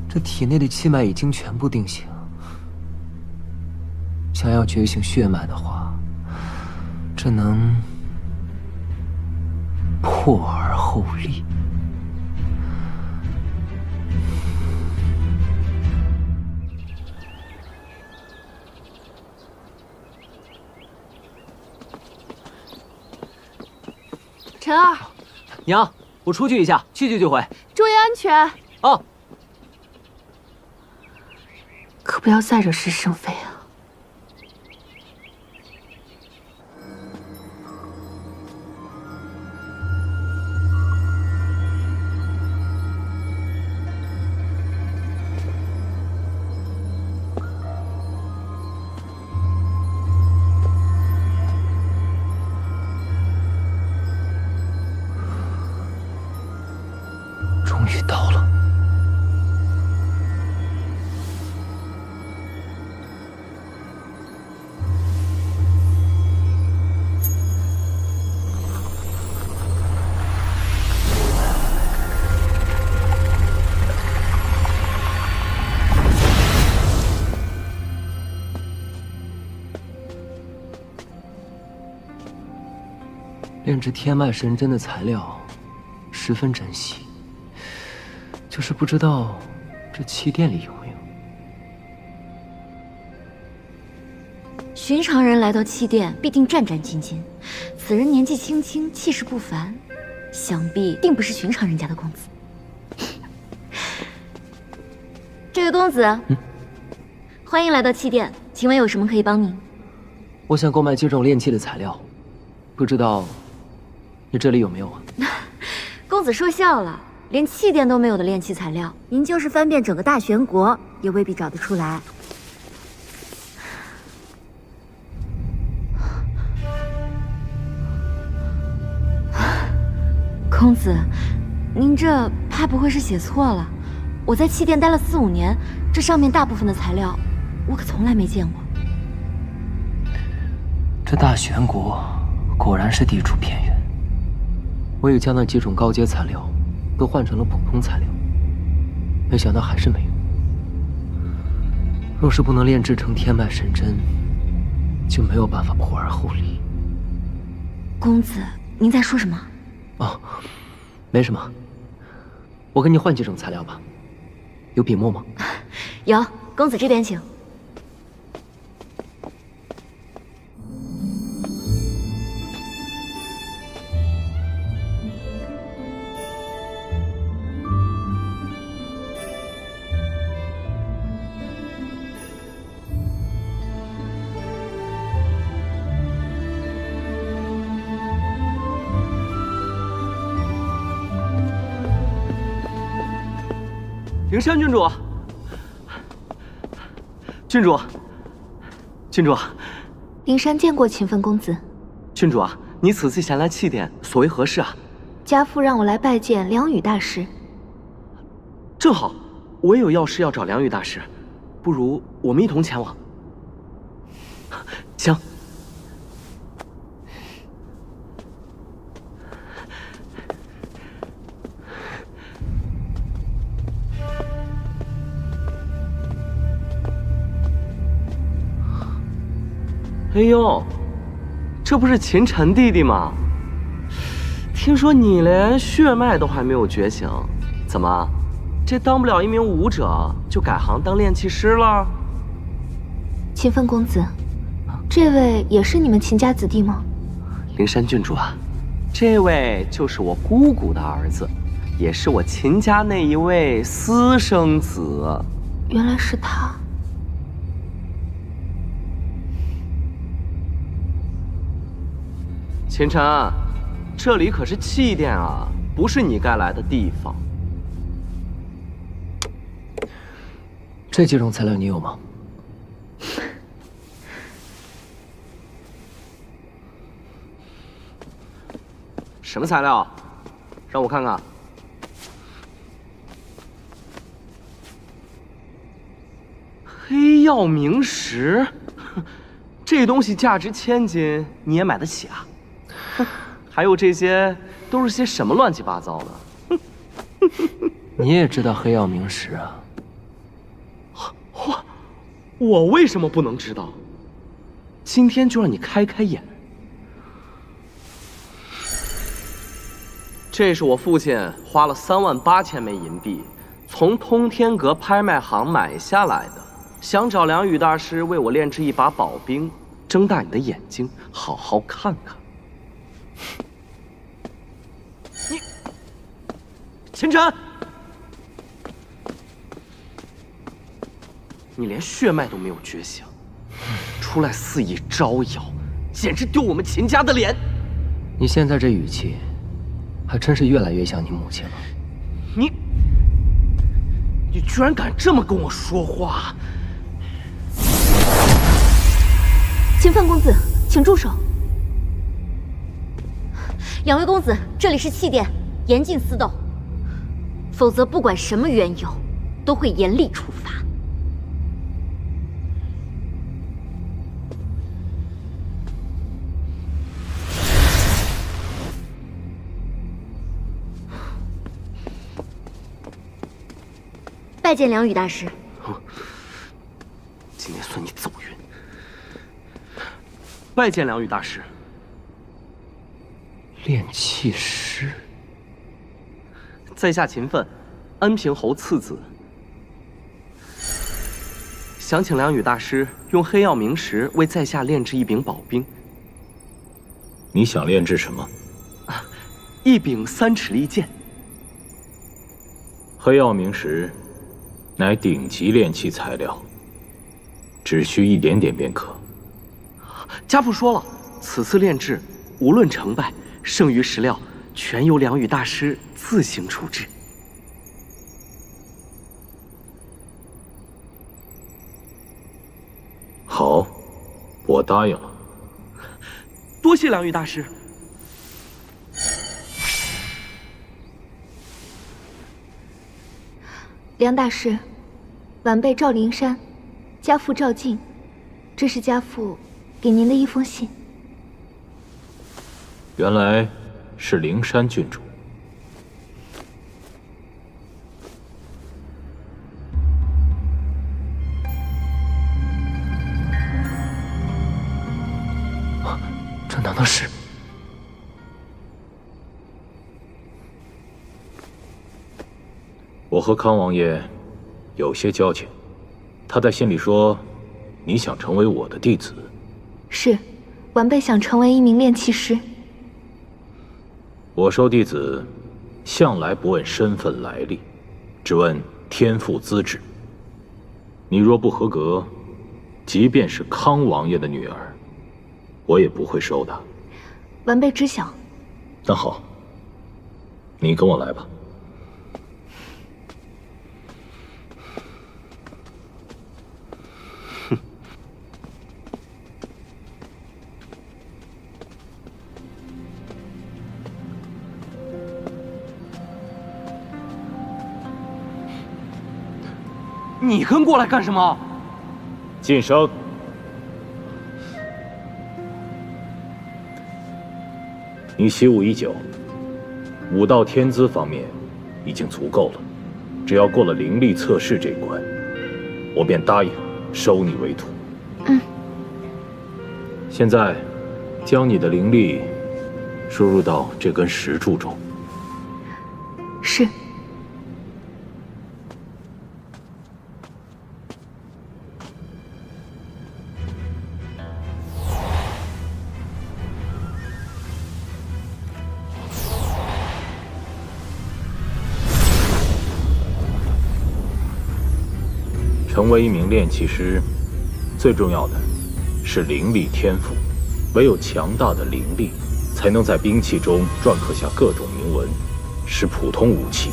这体内的气脉已经全部定型，想要觉醒血脉的话，这能破而后立。陈儿，娘，我出去一下，去就回。注意安全。啊。可不要再惹是生非啊！终于到了。炼制天脉神针的材料十分珍惜，就是不知道这气殿里有没有。寻常人来到气殿，必定战战兢兢。此人年纪轻轻，气势不凡，想必定不是寻常人家的公子。这位公子，欢迎来到气殿，请问有什么可以帮您？我想购买几种炼器的材料，不知道你这里有没有啊？公子说笑了，连气殿都没有的炼器材料，您就是翻遍整个大玄国，也未必找得出来。公子，您这怕不会是写错了？我在气殿待了4、5年，这上面大部分的材料，我可从来没见过。这大玄国果然是地处偏远。我也将那几种高阶材料都换成了普通材料，没想到还是没用。若是不能炼制成天脉神针，就没有办法破而后立。公子，您在说什么？哦，没什么。我跟你换几种材料吧。有笔墨吗？有，公子这边请。灵山郡主，郡主，郡主，灵山见过秦奋公子。郡主啊，你此次前来气殿，所为何事啊？家父让我来拜见梁宇大师。正好，我也有要事要找梁宇大师，不如我们一同前往。行。哎呦，这不是秦晨弟弟吗？听说你连血脉都还没有觉醒，怎么，这当不了一名武者就改行当炼器师了？秦奋公子，这位也是你们秦家子弟吗？灵山郡主啊，这位就是我姑姑的儿子，也是我秦家那一位私生子。原来是他。秦晨，这里可是气殿啊，不是你该来的地方。这几种材料你有吗？什么材料？让我看看。黑曜冥石，这东西价值1000金，你也买得起啊？还有这些都是些什么乱七八糟的？你也知道黑曜冥石啊？我为什么不能知道？今天就让你开开眼。这是我父亲花了38000枚银币，从通天阁拍卖行买下来的，想找梁宇大师为我炼制一把宝兵，睁大你的眼睛，好好看看。秦晨，你连血脉都没有觉醒，出来肆意招摇，简直丢我们秦家的脸！你现在这语气，还真是越来越像你母亲了。你居然敢这么跟我说话！秦范公子，请住手。两位公子，这里是气殿，严禁私斗，否则不管什么缘由，都会严厉处罚。拜见梁羽大师。今天算你走运。拜见梁羽大师。炼气师，在下秦奋，安平侯次子，想请梁羽大师用黑曜冥石为在下炼制一柄宝兵。你想炼制什么？一柄3尺利剑。黑曜冥石乃顶级炼器材料，只需一点点便可。家父说了，此次炼制无论成败，剩余石料全由梁羽大师自行处置。好，我答应了。多谢梁羽大师。梁大师，晚辈赵灵山，家父赵静，这是家父给您的一封信。原来是灵山郡主。这难道是？我和康王爷有些交情，他在信里说，你想成为我的弟子。是，晚辈想成为一名炼气师。我收弟子，向来不问身份来历，只问天赋资质。你若不合格，即便是康王爷的女儿，我也不会收的。晚辈知晓。那好，你跟我来吧。你跟过来干什么？晋升。你习武已久，武道天资方面已经足够了，只要过了灵力测试这一关，我便答应收你为徒。现在，将你的灵力输入到这根石柱中。是。成为一名炼气师，最重要的是灵力天赋。唯有强大的灵力，才能在兵器中篆刻下各种铭文，使普通武器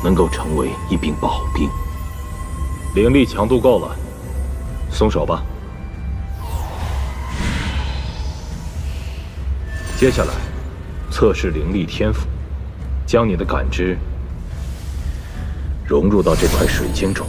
能够成为一柄宝兵。灵力强度够了，松手吧。接下来，测试灵力天赋，将你的感知融入到这块水晶中。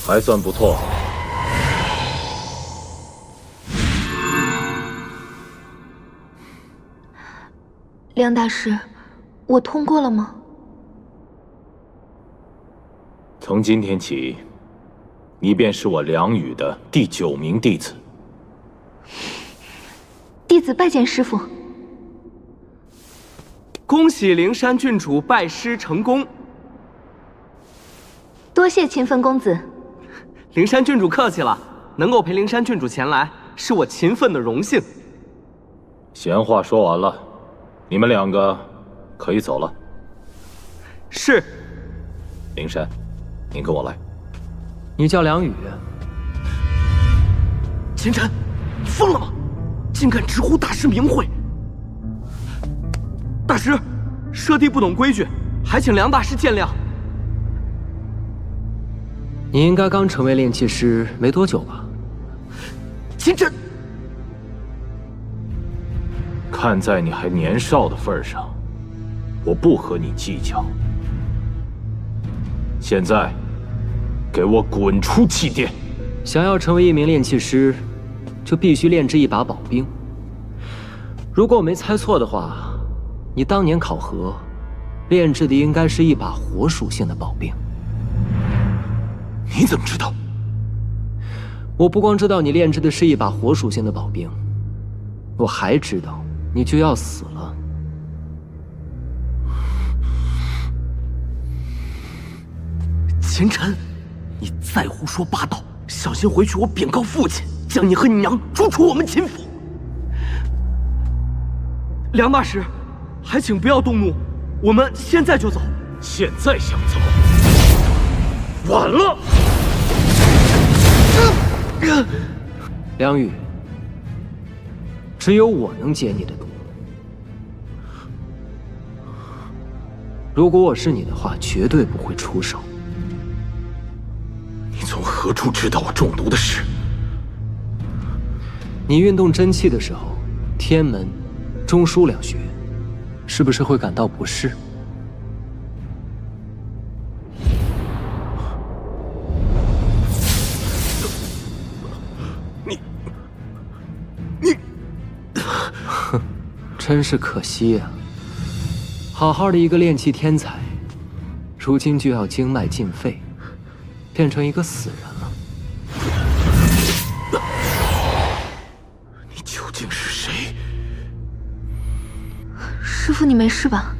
还算不错。梁大师，我通过了吗？从今天起，你便是我梁宇的第9名弟子。弟子拜见师父。恭喜灵山郡主拜师成功。多谢秦奋公子。灵山郡主客气了，能够陪灵山郡主前来，是我秦奋的荣幸。闲话说完了，你们2个可以走了。是。灵山，您跟我来。你叫梁宇？秦晨，你疯了吗？竟敢直呼大师名讳！大师，舍弟不懂规矩，还请梁大师见谅。你应该刚成为炼气师没多久吧？秦晨，看在你还年少的份上，我不和你计较。现在，给我滚出气殿！想要成为一名炼气师，就必须炼制一把宝兵。如果我没猜错的话，你当年考核炼制的应该是一把火属性的宝兵。你怎么知道？我不光知道你炼制的是一把火属性的宝兵，我还知道你就要死了。秦晨，你再胡说八道，小心回去我禀告父亲，将你和你娘逐出我们秦府。梁大师，还请不要动怒，我们现在就走。现在想走，晚了。梁宇，只有我能解你的毒。如果我是你的话，绝对不会出手。你从何处知道我中毒的事？你运动真气的时候，天门、中枢2穴，是不是会感到不适？哼，真是可惜呀！好好的一个炼气天才，如今就要经脉尽废，变成一个死人了。你究竟是谁？师父，你没事吧？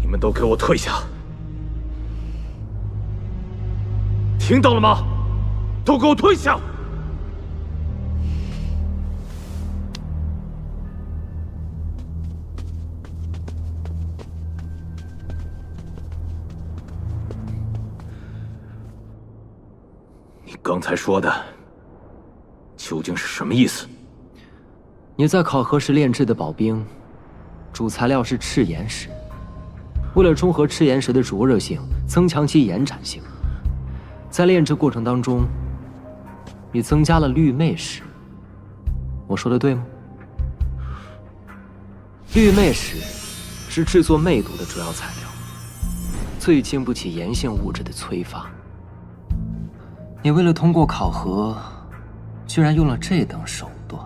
你们都给我退下！听到了吗？都给我退下！刚才说的究竟是什么意思？你在考核时炼制的宝兵，主材料是赤岩石。为了中和赤岩石的灼热性，增强其延展性，在炼制过程当中，你增加了绿魅石。我说的对吗？绿魅石是制作魅毒的主要材料，最经不起炎性物质的催发。你为了通过考核，居然用了这等手段，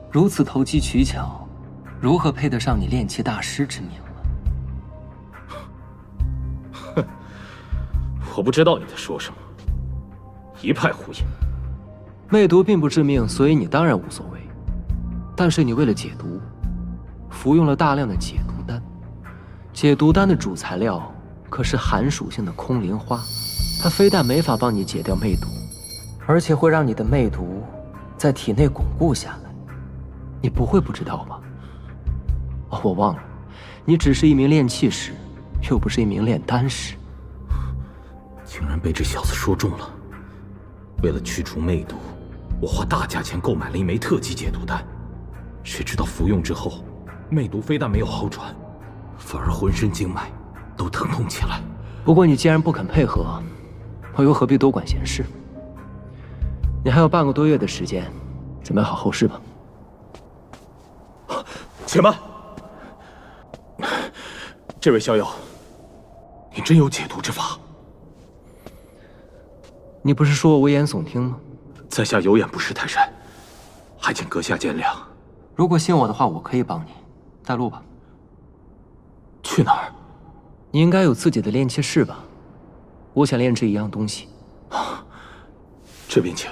如此投机取巧，如何配得上你炼气大师之名呢？哼，我不知道你在说什么，一派胡言。魅毒并不致命，所以你当然无所谓。但是你为了解毒，服用了大量的解毒丹。解毒丹的主材料可是寒属性的空灵花，它非但没法帮你解掉魅毒，而且会让你的魅毒在体内巩固下来。你不会不知道吧？哦，我忘了，你只是一名炼气师，又不是一名炼丹师。竟然被这小子说中了。为了驱除魅毒，我花大价钱购买了一枚特级解毒丹，谁知道服用之后，魅毒非但没有好转，反而浑身经脉都疼痛起来。不过你既然不肯配合，我又何必多管闲事？你还有半个多月的时间，准备好后事吧。且慢，这位逍遥，你真有解毒之法？你不是说我危言耸听吗？在下有眼不识泰山，还请阁下见谅。如果信我的话，我可以帮你。带路吧。去哪儿？你应该有自己的炼器室吧？我想炼制一样东西。这边请。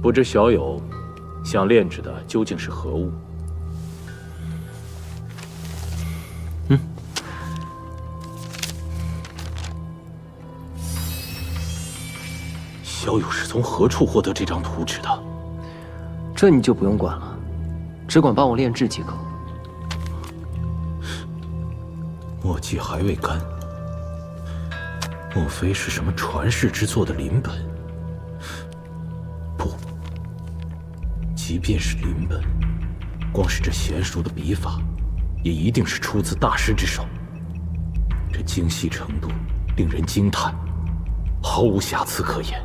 不知小友想炼制的究竟是何物？小友是从何处获得这张图纸的？这你就不用管了，只管帮我炼制即可。墨迹还未干，莫非是什么传世之作的临本？不，即便是临本，光是这娴熟的笔法，也一定是出自大师之手。这精细程度令人惊叹，毫无瑕疵可言。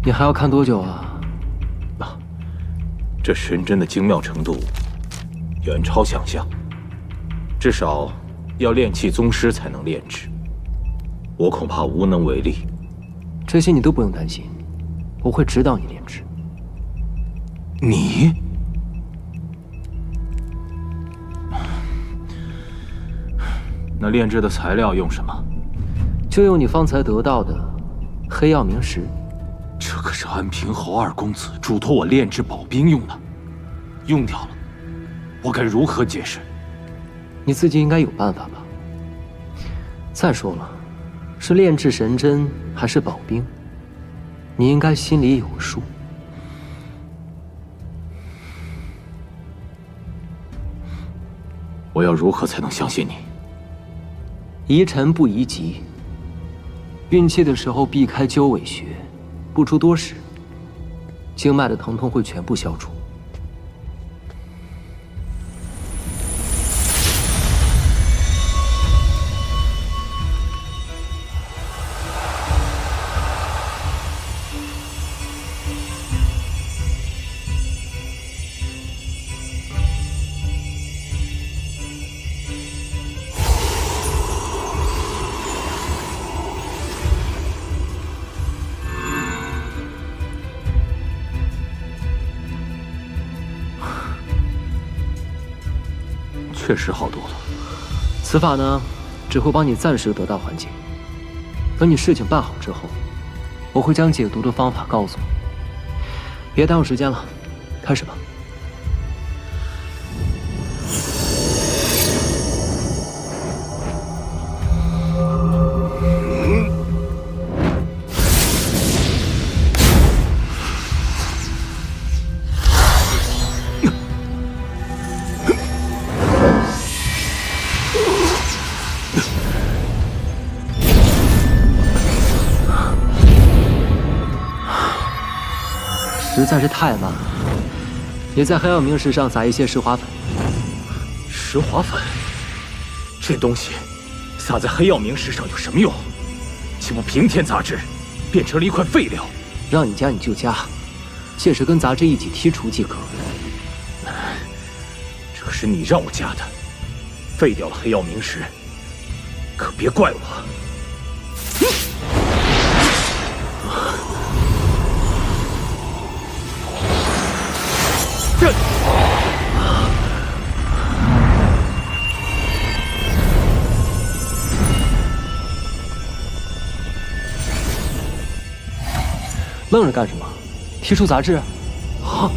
你还要看多久啊？这神针的精妙程度远超想象，至少要炼器宗师才能炼制，我恐怕无能为力。这些你都不用担心，我会指导你炼制。你？那炼制的材料用什么？就用你方才得到的黑曜冥石。这可是安平侯二公子嘱托我炼制宝兵用的，用掉了，我该如何解释？你自己应该有办法吧？再说了，是炼制神针还是宝兵，你应该心里有数。我要如何才能相信你？宜晨不宜急，运气的时候避开鸠尾穴，不出多时，经脉的疼痛会全部消除。确实好多了。此法呢，只会帮你暂时得到缓解。等你事情办好之后，我会将解毒的方法告诉你。别耽误时间了，开始吧。实在是太慢了，也在黑曜冥石上撒一些石华粉。石华粉，这东西撒在黑曜冥石上有什么用？岂不平添杂质，变成了一块废料？让你加你就加，届时跟杂质一起剔除即可。这是你让我加的，废掉了黑曜冥石，可别怪我。愣着干什么？剔除杂质？啊！